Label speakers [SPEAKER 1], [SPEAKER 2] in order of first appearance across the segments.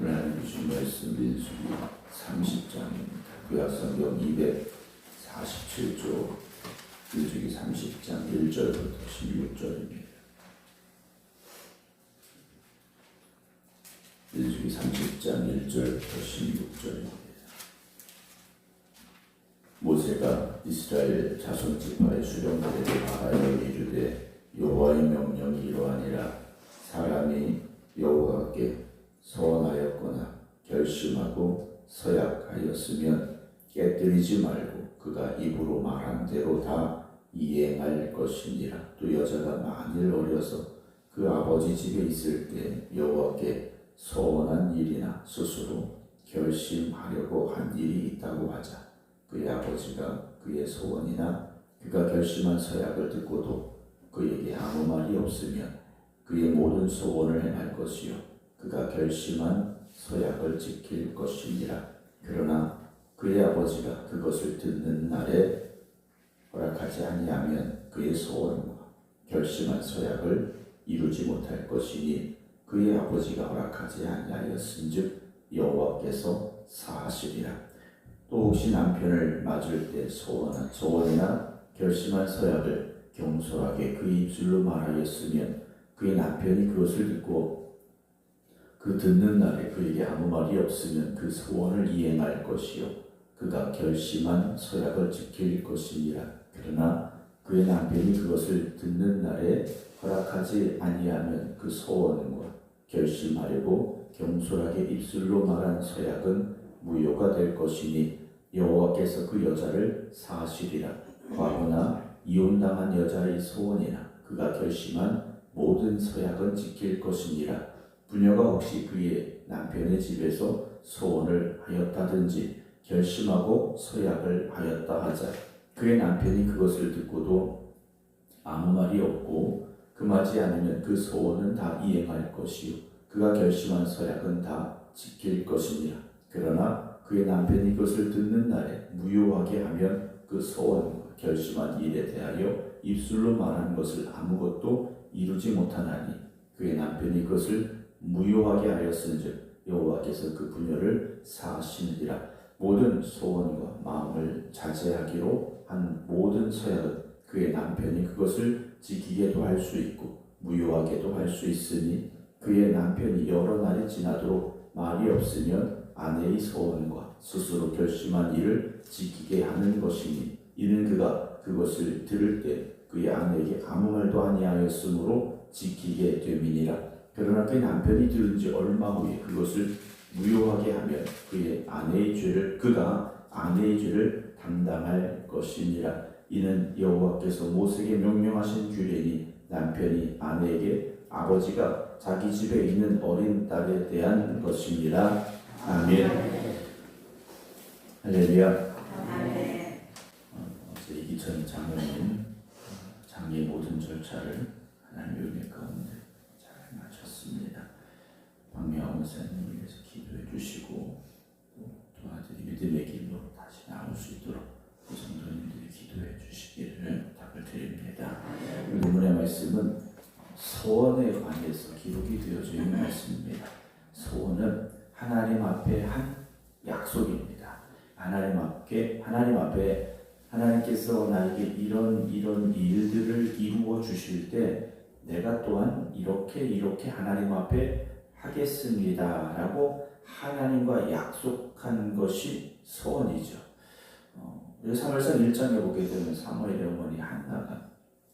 [SPEAKER 1] 하나님 주신 말씀 민수기 30장입니다. 구약성경 247조 민수기 30장 1절부터 16절입니다. 민수기 30장 1절부터 16절입니다. 모세가 이스라엘 자손 지파의 수령들에게 말하여 이르되 여호와의 명령이 이러하니라. 사람이 여호와께 서원하였거나 결심하고 서약하였으면 깨뜨리지 말고 그가 입으로 말한 대로 다 이행할 것이니라. 또 여자가 만일 어려서 그 아버지 집에 있을 때 여호와께 서원한 일이나 스스로 결심하려고 한 일이 있다고 하자. 그의 아버지가 그의 소원이나 그가 결심한 서약을 듣고도 그에게 아무 말이 없으면 그의 모든 소원을 행할 것이요 그가 결심한 서약을 지킬 것이니라. 그러나 그의 아버지가 그것을 듣는 날에 허락하지 아니하면 그의 소원과 결심한 서약을 이루지 못할 것이니 그의 아버지가 허락하지 아니하였은즉 여호와께서 사하시리라. 또 혹시 남편을 맞을 때 소원이나 결심한 서약을 경솔하게 그 입술로 말하였으면 그의 남편이 그것을 듣고 그 듣는 날에 그에게 아무 말이 없으면 그 소원을 이행할 것이요 그가 결심한 서약을 지킬 것이니라. 그러나 그의 남편이 그것을 듣는 날에 허락하지 아니하면 그 소원과 결심하려고 경솔하게 입술로 말한 서약은 무효가 될 것이니 여호와께서 그 여자를 사하시리라. 과부나 이혼당한 여자의 소원이나 그가 결심한 모든 서약은 지킬 것이니라. 부녀가 혹시 그의 남편의 집에서 소원을 하였다든지 결심하고 서약을 하였다 하자. 그의 남편이 그것을 듣고도 아무 말이 없고 금하지 않으면 그 소원은 다 이행할 것이요 그가 결심한 서약은 다 지킬 것이니라. 그러나 그의 남편이 그것을 듣는 날에 무효하게 하면 그 소원과 결심한 일에 대하여 입술로 말하는 것을 아무것도 이루지 못하나니 그의 남편이 그것을 무효하게 하였은즉 여호와께서 그 부녀를 사하시느니라. 모든 소원과 마음을 자제하기로 한 모든 서약은 그의 남편이 그것을 지키게도 할 수 있고 무효하게도 할 수 있으니 그의 남편이 여러 날이 지나도록 말이 없으면 아내의 소원과 스스로 결심한 일을 지키게 하는 것이니 이는 그가 그것을 들을 때 그의 아내에게 아무 말도 아니하였으므로 지키게 됨이니라. 그러나 그의 남편이 들은 지 얼마 후에 그것을 무효하게 하면 그가 아내의 죄를 담당할 것이니라. 이는 여호와께서 모세에게 명령하신 규례니 남편이 아내에게 아버지가 자기 집에 있는 어린 딸에 대한 것이니라. 아멘. 할렐루야. 어제 이기천 장의 모든 절차를 하나님의 은혜 가운데 잘 마쳤습니다. 박명호 목사님을 위해서 기도해 주시고 또 아들이 믿음의 길로 다시 나올 수 있도록 그 성도님들이 기도해 주시기를 부탁을 드립니다. 본문의 말씀은 소원에 관해서 기록이 되어져 있는 말씀입니다. 소원은 하나님 앞에 한 약속입니다. 하나님 앞에 하나님께서 나에게 이런 일들을 이루어 주실 때 내가 또한 이렇게 하나님 앞에 하겠습니다라고 하나님과 약속한 것이 소원이죠. 사무엘상 1장에 보게 되면 사무엘의 어머니 한나가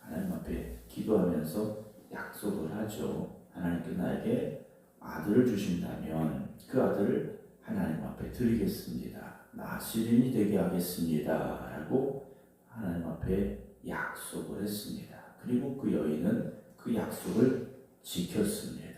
[SPEAKER 1] 하나님 앞에 기도하면서 약속을 하죠. 하나님께 나에게 아들을 주신다면 그 아들을 하나님 앞에 드리겠습니다. 나 시린이 되게 하겠습니다. 라고 하나님 앞에 약속을 했습니다. 그리고 그 여인은 그 약속을 지켰습니다.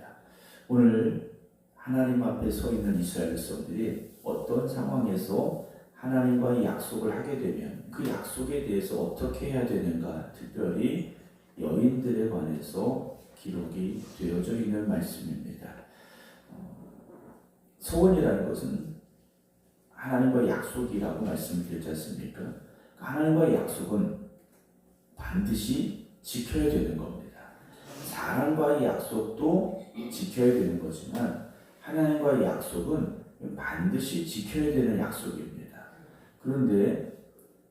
[SPEAKER 1] 오늘 하나님 앞에 서 있는 이스라엘 백성들이 어떤 상황에서 하나님과의 약속을 하게 되면 그 약속에 대해서 어떻게 해야 되는가, 특별히 여인들에 관해서 기록이 되어져 있는 말씀입니다. 소원이라는 것은 하나님과의 약속이라고 말씀드렸지 않습니까? 하나님과의 약속은 반드시 지켜야 되는 겁니다. 사람과의 약속도 지켜야 되는 거지만 하나님과의 약속은 반드시 지켜야 되는 약속입니다. 그런데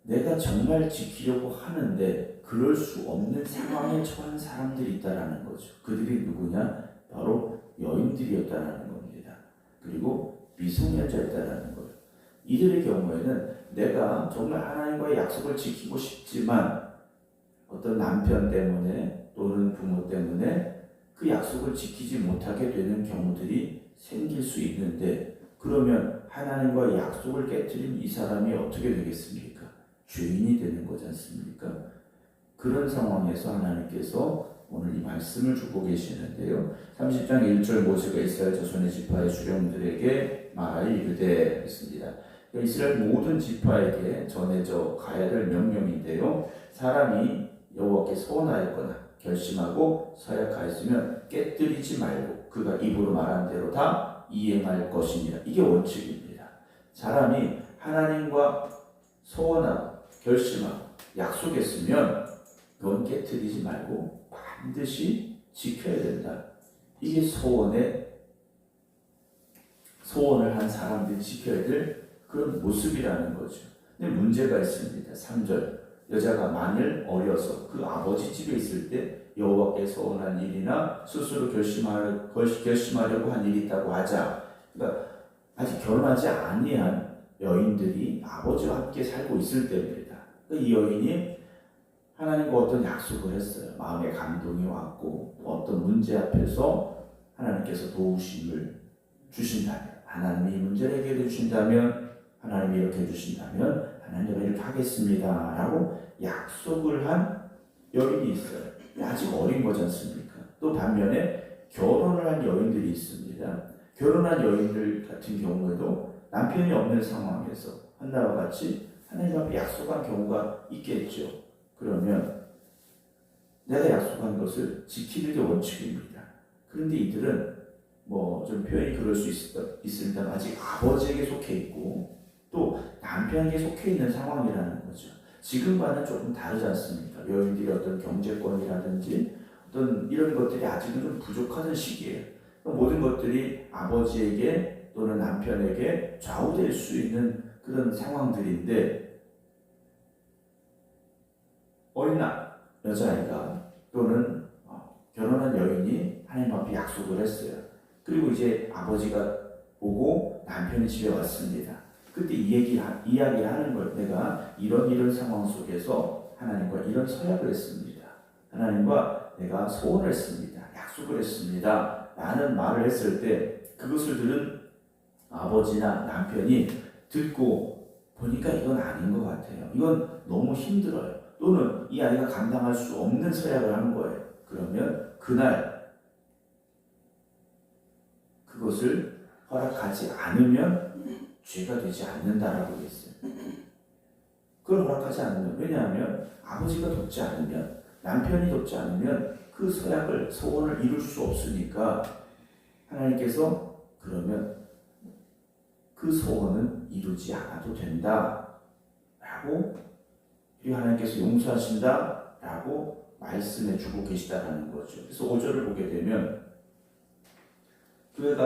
[SPEAKER 1] 내가 정말 지키려고 하는데 그럴 수 없는 상황에 처한 사람들이 있다라는 거죠. 그들이 누구냐? 바로 여인들이었다라는 겁니다. 그리고 미성년자였다라는 거예요. 이들의 경우에는 내가 정말 하나님과의 약속을 지키고 싶지만 어떤 남편 때문에 또는 부모 때문에 그 약속을 지키지 못하게 되는 경우들이 생길 수 있는데, 그러면 하나님과의 약속을 깨뜨린 이 사람이 어떻게 되겠습니까? 죄인이 되는 거지 않습니까? 그런 상황에서 하나님께서 오늘 이 말씀을 주고 계시는데요. 30장 1절 모세가 이스라엘 자손의 지파의 수령들에게 말하여 이르되 했습니다. 이스라엘 모든 지파에게 전해져 가야 될 명령인데요. 사람이 여호와께 서원하였거나 결심하고 서약하였으면 깨뜨리지 말고 그가 입으로 말한 대로 다 이행할 것입니다. 이게 원칙입니다. 사람이 하나님과 서원하고 결심하고 약속했으면 그건 깨뜨리지 말고 반드시 지켜야 된다. 이게 소원을 한 사람들이 지켜야 될 그런 모습이라는 거죠. 근데 문제가 있습니다. 3절 여자가 만일 어려서 그 아버지 집에 있을 때 여호와께 서원한 일이나 스스로 결심하려고 한 일이 있다고 하자. 그러니까 아직 결혼하지 아니한 여인들이 아버지와 함께 살고 있을 때입니다. 이 여인이 하나님과 어떤 약속을 했어요. 마음에 감동이 왔고 어떤 문제 앞에서 하나님께서 도우심을 주신다면, 하나님이 이 문제를 해결해 주신다면, 하나님이 이렇게 해주신다면 하나님이 이렇게 하겠습니다 라고 약속을 한 여인이 있어요. 아직 어린 거지 않습니까? 또 반면에 결혼을 한 여인들이 있습니다. 결혼한 여인들 같은 경우에도 남편이 없는 상황에서 한나와 같이 하나님 앞에 약속한 경우가 있겠죠. 그러면 내가 약속한 것을 지키는 게 원칙입니다. 그런데 이들은 좀 표현이 그럴 수 있습니다. 아직 아버지에게 속해 있고 또 남편에게 속해 있는 상황이라는 거죠. 지금과는 조금 다르지 않습니까? 여인들이 어떤 경제권이라든지 어떤 이런 것들이 아직은 좀 부족하던 시기예요. 모든 것들이 아버지에게 또는 남편에게 좌우될 수 있는 그런 상황들인데, 어린 여자아이가 또는 결혼한 여인이 하나님 앞에 약속을 했어요. 그리고 이제 아버지가 보고 남편이 집에 왔습니다. 그때 이야기를 하는 걸, 내가 이런 상황 속에서 하나님과 이런 서약을 했습니다. 하나님과 내가 소원을 했습니다. 약속을 했습니다. 라는 말을 했을 때 그것을 들은 아버지나 남편이 듣고 보니까 이건 아닌 것 같아요. 이건 너무 힘들어요. 또는 이 아이가 감당할 수 없는 서약을 하는 거예요. 그러면 그날 그것을 허락하지 않으면 죄가 되지 않는다라고 했어요. 그걸 허락하지 않으면, 왜냐하면 아버지가 돕지 않으면, 남편이 돕지 않으면 그 소원을 이룰 수 없으니까 하나님께서 그러면 그 소원은 이루지 않아도 된다 라고, 그리고 하나님께서 용서하신다 라고 말씀해 주고 계시다라는 거죠. 그래서 5절을 보게 되면 그의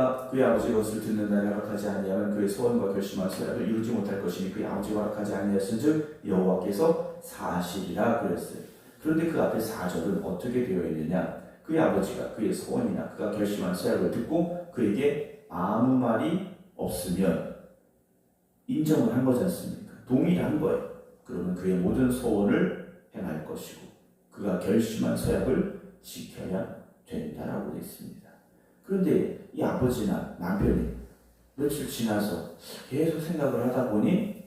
[SPEAKER 1] 아버지가 그것을 듣는 날에 허락하지 아니하면 그의 소원과 결심한 서약을 이루지 못할 것이니 그의 아버지가 허락하지 아니하신즉 여호와께서 사하시리라 그랬어요. 그런데 그 앞에 4절은 어떻게 되어 있느냐? 그의 아버지가 그의 소원이나 그가 결심한 서약을 듣고 그에게 아무 말이 없으면 인정을 한 거지 않습니까? 동의를 한 거예요. 그러면 그의 모든 소원을 행할 것이고 그가 결심한 서약을 지켜야 된다라고 되어 있습니다. 그런데 이 아버지나 남편이 며칠 지나서 계속 생각을 하다 보니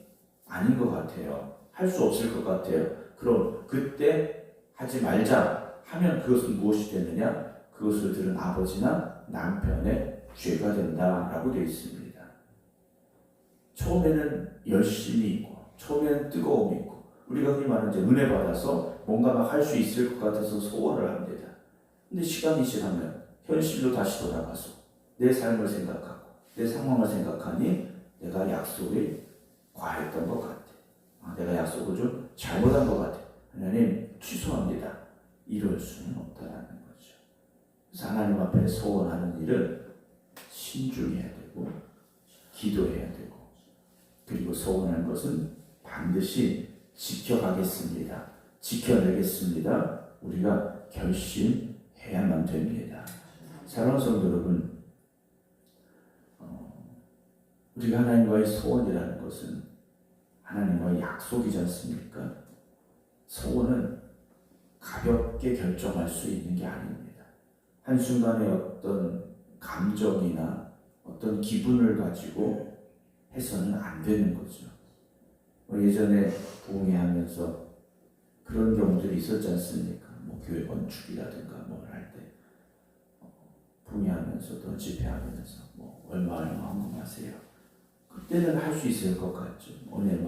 [SPEAKER 1] 아닌 것 같아요. 할 수 없을 것 같아요. 그럼 그때 하지 말자 하면 그것은 무엇이 되느냐? 그것을 들은 아버지나 남편의 죄가 된다라고 되어 있습니다. 처음에는 열심이 있고 처음에는 뜨거움이 있고 우리가 흔히 말하는 이제 은혜 받아서 뭔가 막 할 수 있을 것 같아서 소원을 합니다. 근데 시간이 지나면 현실로 다시 돌아가서 내 삶을 생각하고 내 상황을 생각하니 내가 약속을 과했던 것 같아. 내가 약속을 좀 잘못한 것 같아. 하나님 취소합니다. 이럴 수는 없다라는 거죠. 그래서 하나님 앞에 소원하는 일은 신중해야 되고 기도해야 되고 그리고 소원한 것은 반드시 지켜가겠습니다. 지켜내겠습니다. 우리가 결심해야만 됩니다. 사랑하는 성도 여러분, 우리가 하나님과의 소원이라는 것은 하나님과의 약속이지 않습니까? 소원은 가볍게 결정할 수 있는 게 아닙니다. 한순간에 어떤 감정이나 어떤 기분을 가지고 해서는 안 되는 거죠. 예전에 부흥회하면서 그런 경우들이 있었지 않습니까? 교회 건축이라든가 뭘 할 때 부흥회하면서도 집회하면서 얼마 헌금하세요. 그때는 할 수 있을 것 같죠. 은혜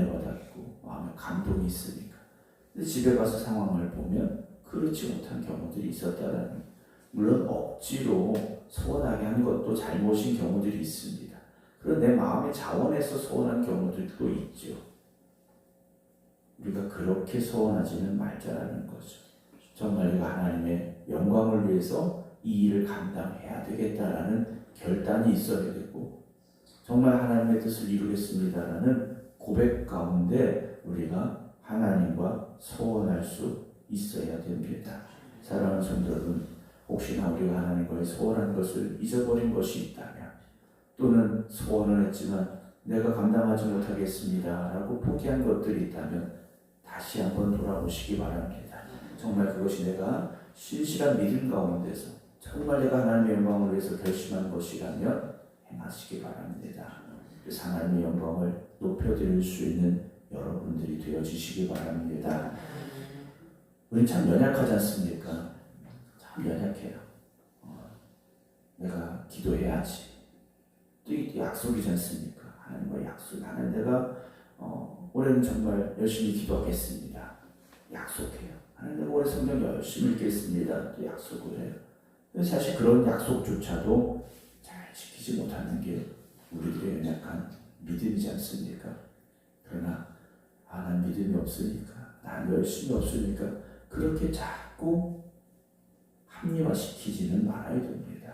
[SPEAKER 1] 받았고 마음에 감동이 있으니까. 근데 집에 가서 상황을 보면 그렇지 못한 경우들이 있었다라는, 물론 억지로 소원하게 한 것도 잘못인 경우들이 있습니다. 그런 내 마음의 자원에서 소원한 경우들도 있죠. 우리가 그렇게 소원하지는 말자라는 거죠. 정말 내가 하나님의 영광을 위해서 이 일을 감당해야 되겠다라는 결단이 있어야 되고, 정말 하나님의 뜻을 이루겠습니다라는 고백 가운데 우리가 하나님과 소원할 수 있어야 됩니다. 사랑하는 성도 여러분, 혹시나 우리가 하나님과의 소원한 것을 잊어버린 것이 있다면, 또는 소원을 했지만 내가 감당하지 못하겠습니다 라고 포기한 것들이 있다면 다시 한번 돌아보시기 바랍니다. 정말 그것이 내가 신실한 믿음 가운데서 정말 내가 하나님의 영광을 위해서 결심한 것이라면 행하시기 바랍니다. 그래서 하나님의 영광을 높여드릴 수 있는 여러분들이 되어주시기 바랍니다. 우린 참 연약하지 않습니까? 참 연약해요. 내가 기도해야지. 또 이 약속이지 않습니까? 하나님과 약속. 하나님 내가 올해는 정말 열심히 기도하겠습니다. 약속해요. 하나님 내가 올해 성경 열심히 읽겠습니다. 또 약속을 해요. 사실 그런 약속조차도 잘 지키지 못하는 게 우리들의 연약한 믿음이지 않습니까? 그러나 난 믿음이 없으니까, 난 열심이 없으니까 그렇게 자꾸 합리화시키지는 말아야 됩니다.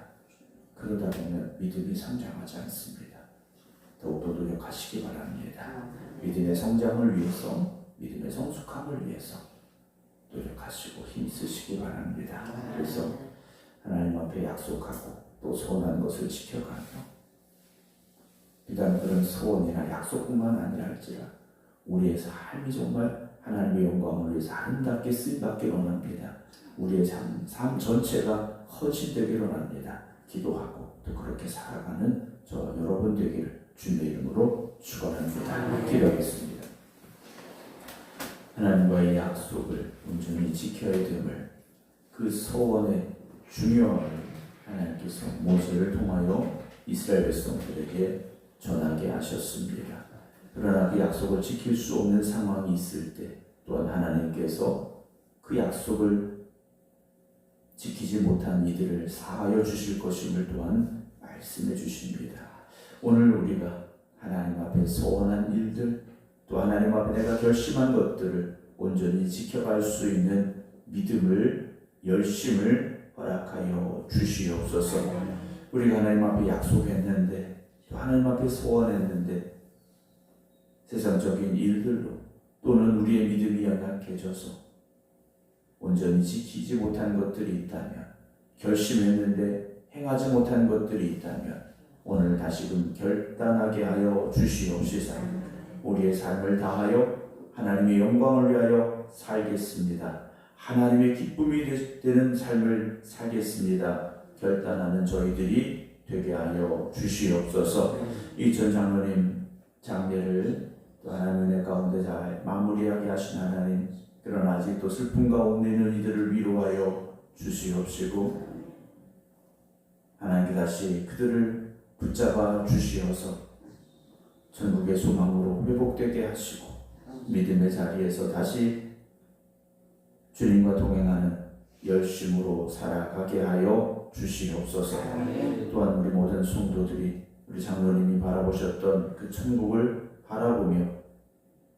[SPEAKER 1] 그러다 보면 믿음이 성장하지 않습니다. 더욱더 노력하시기 바랍니다. 믿음의 성장을 위해서, 믿음의 성숙함을 위해서 노력하시고 힘쓰시기 바랍니다. 그래서 하나님 앞에 약속하고 또 소원한 것을 지켜가며, 비단 그런 소원이나 약속뿐만 아니라 할지라 우리의 삶이 정말 하나님의 영광을 위해서 아름답게 쓰임받기를 원합니다. 우리의 삶 전체가 헌신되기를 원합니다. 기도하고 또 그렇게 살아가는 저 여러분 되기를 주님의 이름으로 축원합니다. 기도하겠습니다. 하나님과의 약속을 온전히 지켜야 됨을, 그 소원의 중요함을 하나님께서 모세를 통하여 이스라엘 백성들에게 전하게 하셨습니다. 그러나 그 약속을 지킬 수 없는 상황이 있을 때 또한 하나님께서 그 약속을 지키지 못한 이들을 사하여 주실 것임을 또한 말씀해 주십니다. 오늘 우리가 하나님 앞에 소원한 일들, 또 하나님 앞에 내가 결심한 것들을 온전히 지켜갈 수 있는 믿음을, 열심을 허락하여 주시옵소서. 우리가 하나님 앞에 약속했는데, 또 하나님 앞에 소원했는데 세상적인 일들로 또는 우리의 믿음이 연약해져서 온전히 지키지 못한 것들이 있다면, 결심했는데 행하지 못한 것들이 있다면 오늘 다시금 결단하게 하여 주시옵소서. 우리의 삶을 다하여 하나님의 영광을 위하여 살겠습니다. 하나님의 기쁨이 되는 삶을 살겠습니다. 결단하는 저희들이 되게 하여 주시옵소서. 이천 장로님 장례를 또 하나님의 가운데 잘 마무리하게 하신 하나님, 그러나 아직도 슬픔 가운데 있는 이들을 위로하여 주시옵시고, 하나님께 다시 그들을 붙잡아 주시어서 천국의 소망으로 회복되게 하시고 믿음의 자리에서 다시 주님과 동행하는 열심으로 살아가게 하여 주시옵소서. 또한 우리 모든 성도들이 우리 장로님이 바라보셨던 그 천국을 바라보며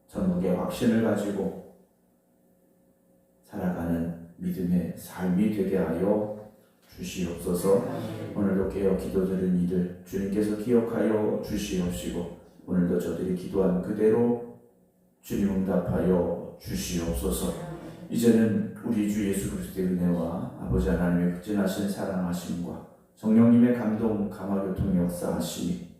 [SPEAKER 1] 천국의 확신을 가지고 살아가는 믿음의 삶이 되게 하여 주시옵소서. 오늘도 깨어 기도드린 이들 주님께서 기억하여 주시옵시고 오늘도 저들이 기도한 그대로 주님 응답하여 주시옵소서. 이제는 우리 주 예수 그리스도의 은혜와 아버지 하나님의 극진하신 사랑하심과 성령님의 감동 감화교통 역사하심이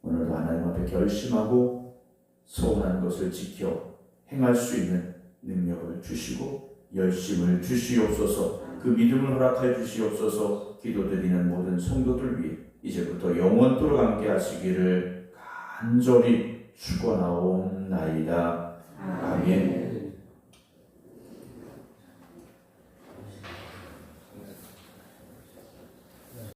[SPEAKER 1] 오늘도 하나님 앞에 결심하고 소원한 것을 지켜 행할 수 있는 능력을 주시고 열심을 주시옵소서. 그 믿음을 허락하여 주시옵소서. 기도드리는 모든 성도들 위해 이제부터 영원토록 함께 하시기를 간절히 축원하옵나이다. 아멘.